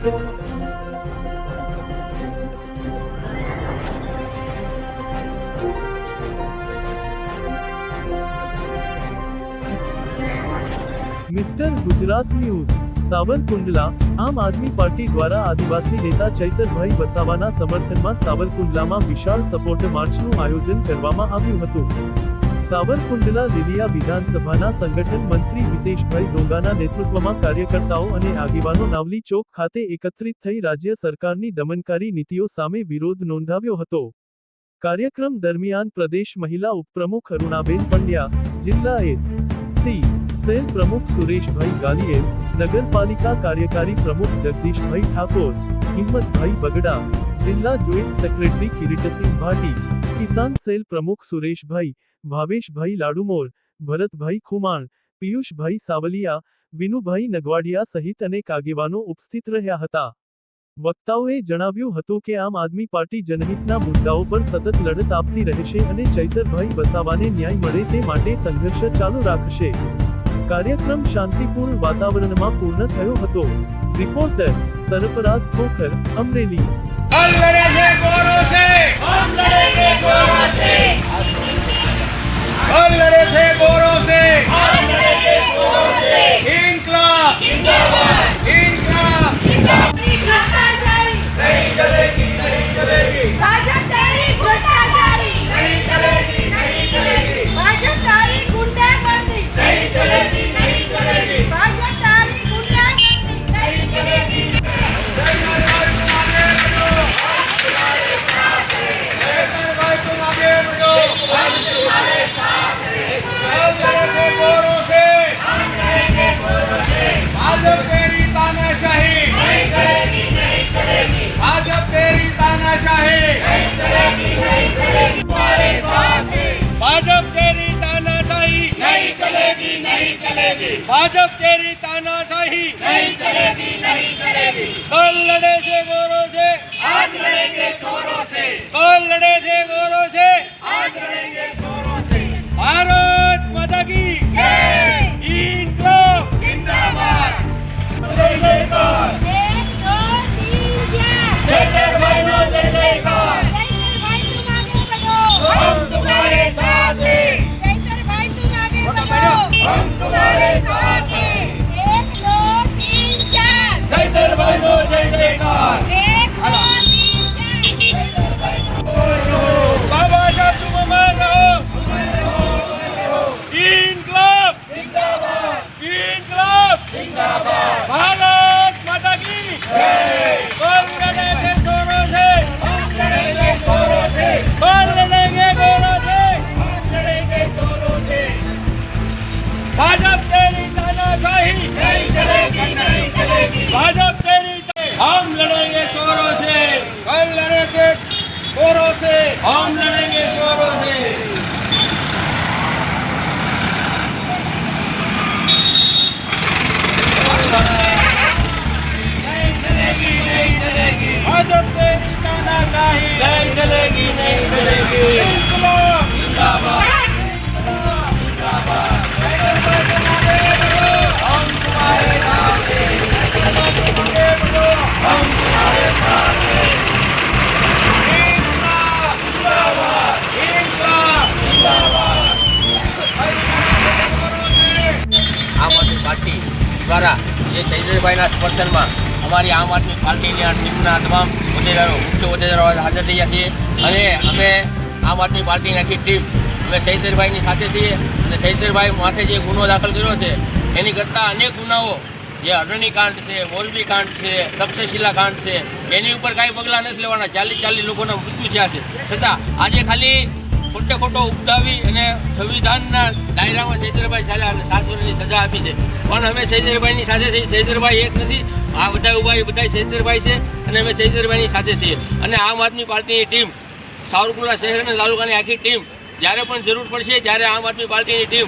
Mister Gujarat news Savarkundla આમ આદમી party દ્વારા આદિવાસી નેતા ચૈતરભાઈ વસાવાના સમર્થનમાં સાવરકુંડલામાં વિશાળ સપોર્ટ માર્ચનું આયોજન કરવામાં આવ્યું હતું। સાવરકુંડલા લીલિયા વિધાનસભાના સંગઠન મંત્રી હિતેશભાઈ ડોંગાના નેતૃત્વમાં કાર્યકર્તાઓ અને આગેવાનો નાવલી ચોક ખાતે એકત્રિત થઈ રાજ્ય સરકારની દમનકારી નીતિઓ સામે વિરોધ નોંધાવ્યો હતો। કાર્યક્રમ દરમિયાન પ્રદેશ મહિલા ઉપપ્રમુખ અરુણાબેન પંડ્યા, જિલ્લા એસ.સી. સેલ પ્રમુખ સુરેશભાઈ ગાલિયેલ, નગરપાલિકા કાર્યકારી પ્રમુખ જગદીશભાઈ ઠાકોર, હિંમતભાઈ બગડા, જિલ્લા જોઈન્ટ સેક્રેટરી કિરીટસિંહ ભાટી, કિસાન સેલ પ્રમુખ સુરેશભાઈ, ભાવેશભાઈ લાડુમોર, ભરતભાઈ ખુમાણ, પિયુષભાઈ સાવલિયા, વિનુભાઈ નગવાડિયા સહિત અનેક આગેવાનો ઉપસ્થિત રહ્યા હતા। વક્તાઓએ જણાવ્યું હતું કે આમ આદમી પાર્ટી જનહિતના મુદ્દાઓ પર સતત લડત આપતી રહેશે અને ચૈતરભાઈ વસાવાને ન્યાય મળે તે માટે સંઘર્ષ ચાલુ રાખશે। કાર્યક્રમ શાંતિપૂર્ણ વાતાવરણમાં પૂર્ણ થયો હતો। રિપોર્ટર સરફરાઝ ખોખર, અમરેલી। भाजप तेरी तानाशाही नहीं चलेगी, नहीं चलेगी। कल लड़े से गोरों से, आज लड़ेंगे शोरों से। कल लड़े से गोरों से, आज लड़ेंगे शोरों से। भारत माता की जय। इनकलाब जिंदाबाद। जय जयकार। चैतरभाई नो जय जयकार। हम तुम्हारे साथ हैं। चैतरभाई तुम आगे बढ़ो, हम तुम्हारे साथ हैं। 1 2 3 4 चैतरभाई नो जय जयकार। 1 2 3 4 बाबा साहब तुम अमर रहो। इनकलाब जिंदाबाद। इनकलाब जिंदाबाद। भारत माता की जय। कल लड़ेंगे शोरों से, हम लड़ेंगे शोरों से। कल लड़ेंगे गोरों से, हम लड़ेंगे शोरों से। भाजप तेरी तानाशाही नहीं चलेगी, नहीं चलेगी। भाजप तेरी हम लड़ेंगे शोरों से, कल लड़ेंगे गोरों से, हम लड़ेंगे शोरों से। नहीं चलेगी, नहीं चलेगी। भाजप तेरी तानाशाही नहीं चलेगी, नहीं चलेगी। इनकलाब जिंदाबाद। આમ આદમી પાર્ટી દ્વારા જે ચૈતરભાઈના સમર્થનમાં અમારી આમ આદમી પાર્ટીના ટીમના તમામ હોદ્દેદારો, મુખ્ય હોદ્દેદારો હાજર થયા છીએ અને અમે આમ આદમી પાર્ટીની આખી ટીમ અમે ચૈતરભાઈની સાથે છીએ અને ચૈતરભાઈ માથે જે ગુનો દાખલ કર્યો છે એની કરતાં અનેક ગુનાઓ જે અરણી કાંડ છે, મોરબી કાંડ છે, તક્ષશિલા કાંડ છે એની ઉપર કાંઈ પગલાં નથી લેવાના। 40 લોકોના મૃત્યુ થયા છે છતાં આજે ખાલી ખોટો ઉપદાવી અને સંવિધાનના દાયરામાં ચૈતરભાઈ ચાલ્યા અને 7 વર્ષની સજા આપી છે પણ અમે ચૈતરભાઈની સાથે છીએ। ચૈતરભાઈ એક નથી, આ બધા ઉભા એ બધા ચૈતરભાઈ છે અને અમે ચૈતરભાઈની સાથે છીએ અને આમ આદમી પાર્ટીની ટીમ, સાવરકુંડલા શહેર અને તાલુકાની આખી ટીમ જ્યારે પણ જરૂર પડશે ત્યારે આમ આદમી પાર્ટીની ટીમ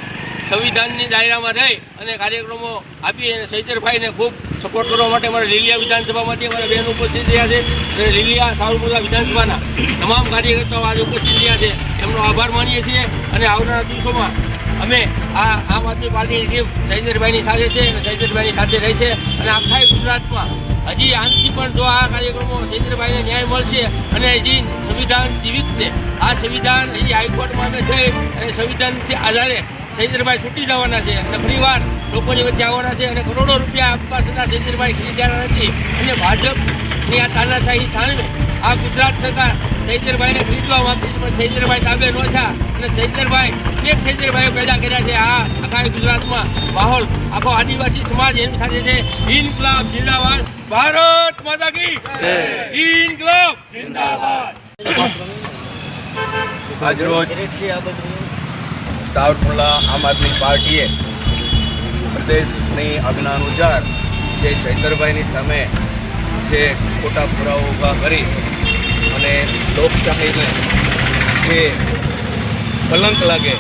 સંવિધાનની દાયરામાં રહી અને કાર્યક્રમો આપી અને ચૈતરભાઈને ખૂબ સપોર્ટ કરવા માટે અમારા લીલિયા વિધાનસભામાંથી અમારા બહેન ઉપસ્થિત રહ્યા છે અને લીલિયા સાવરકુંડલા વિધાનસભાના તમામ કાર્યકર્તાઓ આજે ઉપસ્થિત રહ્યા છે, એમનો આભાર માનીએ છીએ અને આવનારા દિવસોમાં અમે આ આમ આદમી પાર્ટીની ટીમ શૈલેષભાઈની સાથે છે અને શૈલેષભાઈની સાથે રહી છે અને આખા ગુજરાતમાં હજી આનાથી પણ જો આ કાર્યક્રમો શૈલેષભાઈને ન્યાય મળશે અને હજી સંવિધાન જીવિત છે. આ સંવિધાન હજી હાઈકોર્ટમાં અમે જઈ અને સંવિધાનથી આધારે શૈલેષભાઈ છૂટી જવાના છે અને ફરીવાર લોકોની વચ્ચે આવવાના છે અને કરોડો રૂપિયા આપવા છતાં શૈલેષભાઈ ખરીદ્યાના નથી અને ભાજપની આ તાનાશાહી સામે આ ગુજરાત સરકાર શૈલેષભાઈને ખરીદવા માંગતી હતી પણ શૈલેષભાઈ તાબે ન થયા અને શૈલેષભાઈ અનેક શૈલેષભાઈઓ પેદા કર્યા છે. આ આખા ગુજરાતમાં માહોલ આખો આદિવાસી સમાજ એની સાથે છે. ઇન્કલાબ જિંદાબાદ, ભારત માતા કી ઇન્કલાબ જિંદાબાદ. આજરોજ સાવરકુંડલા આમ આદમી પાર્ટીએ પ્રદેશની આજ્ઞા અનુસાર જે ચૈતરભાઈની સામે જે ખોટા પુરાવો ઊભા કરી અને લોકશાહીને જે કલંક લાગે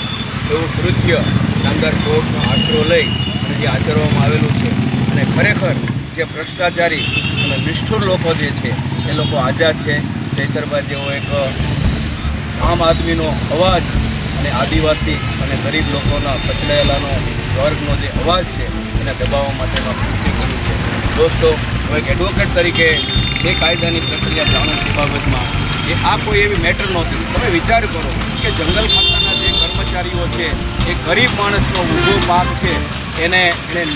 એવું કૃત્ય નામદાર કોર્ટનો આશરો લઈ અને જે આચરવામાં આવેલું છે અને ખરેખર જે ભ્રષ્ટાચારી અને નિષ્ઠુર લોકો જે છે એ લોકો આઝાદ છે. ચૈતરભાઈ જેવો એક આમ આદમીનો અવાજ અને આદિવાસી અને ગરીબ લોકોના પછડાયેલાનો વર્ગનો જે અવાજ છે એને દબાવવા માટેનો કૃત્ય કર્યું છે. દોસ્તો, હું એક એડવોકેટ તરીકે જે કાયદાની પ્રક્રિયા જાણું છું બાબતમાં એ આ કોઈ એવી મેટર નહોતી. તમે વિચાર કરો કે જંગલ ખાતાના જે કર્મચારીઓ છે એ ગરીબ માણસનો ઊભો પાક છે એને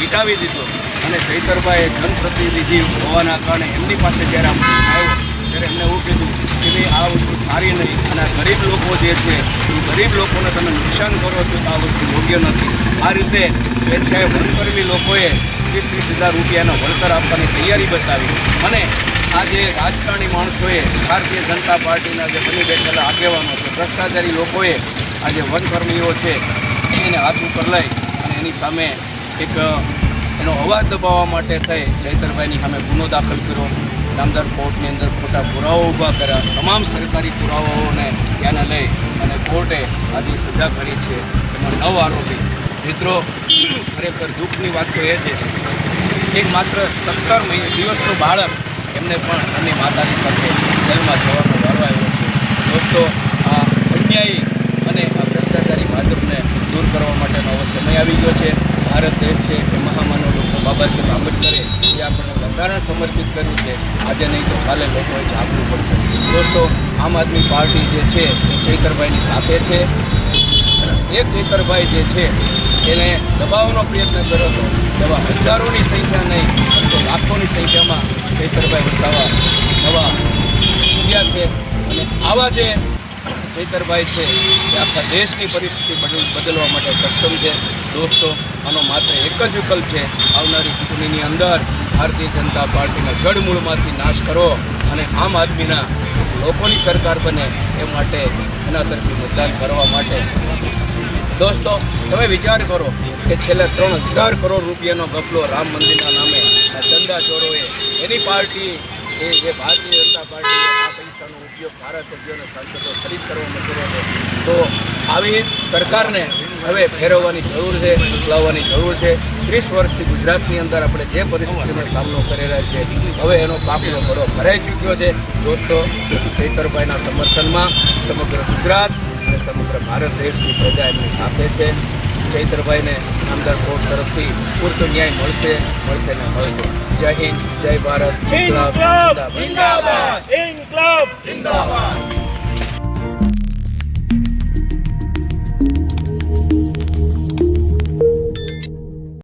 મિટાવી દીધો અને ચૈતરભાઈ જનપ્રતિનિધિ હોવાના કારણે એમની પાસે જ્યારે આવ્યો ત્યારે એમને એવું કીધું કે ભાઈ આ વસ્તુ સારી નહીં અને આ ગરીબ લોકો જે છે એ ગરીબ લોકોને તમે નુકસાન કરો છો તો આ વસ્તુ યોગ્ય નથી. આ રીતે સ્વેચ્છાએ વનકર્મી લોકોએ 30,000 રૂપિયાનો વળતર આપવાની તૈયારી બતાવી અને આ જે રાજકારણી માણસોએ ભારતીય જનતા પાર્ટીના જે બની બેઠેલા આગેવાનો છે ભ્રષ્ટાચારી લોકોએ આ જે વનકર્મીઓ છે એને હાથ ઉપર લઈ અને એની સામે એક એનો અવાજ દબાવવા માટે થઈ ચૈતરભાઈની સામે ગુનો દાખલ કર્યો. નામદાર કોર્ટની અંદર ખોટા પુરાવો ઊભા કર્યા. તમામ સરકારી પુરાવાઓને ધ્યાને લઈ અને કોર્ટે આજે સજા કરી છે. એમાં 9 આરોપી. મિત્રો, ખરેખર દુઃખની વાત તો એ છે એક માત્ર 17 દિવસનું બાળક એમને પણ એમની માતાની સાથે જેલમાં જવાનો વારો આવ્યો છે. દોસ્તો, આ અન્યાયી અને આ ભ્રષ્ટાચારી ભાજપને દૂર કરવા માટેનો હવે સમય આવી ગયો છે. ભારત દેશ છે એ મહામાનવ ડૉક્ટર બાબા સાહેબ આંબેડકરે જે આપણને બંધારણ સમર્પિત કર્યું છે. આજે નહીં તો કાલે લોકોએ જાગવું પડશે. દોસ્તો, આમ આદમી પાર્ટી જે છે એ ચૈતરભાઈની સાથે છે. એક ચૈતરભાઈ જે છે એને દબાવવાનો પ્રયત્ન કર્યો હતો. એવા હજારોની સંખ્યા નહીં પરંતુ લાખોની સંખ્યામાં ચૈતરભાઈ વસાવા નવા ઉદ્યા છે અને આવા જે ચૈતરભાઈ છે એ આખા દેશની પરિસ્થિતિ બદલવા માટે સક્ષમ છે. દોસ્તો, આનો માત્ર એક જ વિકલ્પ છે. આવનારી ચૂંટણીની અંદર ભારતીય જનતા પાર્ટીના જડમૂળમાંથી નાશ કરો અને આમ આદમીના લોકોની સરકાર બને એ માટે એના તરફી મતદાન કરવા માટે. દોસ્તો, તમે વિચાર કરો કે છેલ્લા 3,000 કરોડ રૂપિયાનો ગફલો રામ મંદિરના નામે આ ચંદા ચોરોએ એની પાર્ટી જે ભારતીય જનતા પાર્ટીએ આ પૈસાનો ઉપયોગ ધારાસભ્યો અને સાંસદો ખરીદ કરવામાં કર્યો છે. તો આવી સરકારને હવે ફેરવવાની જરૂર છે, બદલાવવાની જરૂર છે. 30 વર્ષથી ગુજરાતની અંદર આપણે જે પરિસ્થિતિનો સામનો કરી રહ્યા છીએ હવે એનો કાફલો ઘરો ભરાઈ ચૂક્યો છે. દોસ્તો, ચૈતરભાઈના સમર્થનમાં સમગ્ર ગુજરાત અને સમગ્ર ભારત દેશની પ્રજા એમની સાથે છે. ચૈતરભાઈને નામદાર કોર્ટ તરફથી પૂરતો ન્યાય મળશે ને મળશે. જય હિન્દ, જય ભારત. ઇન્કલાબ જિંદાબાદ. ઇન્કલાબ જિંદાબાદ.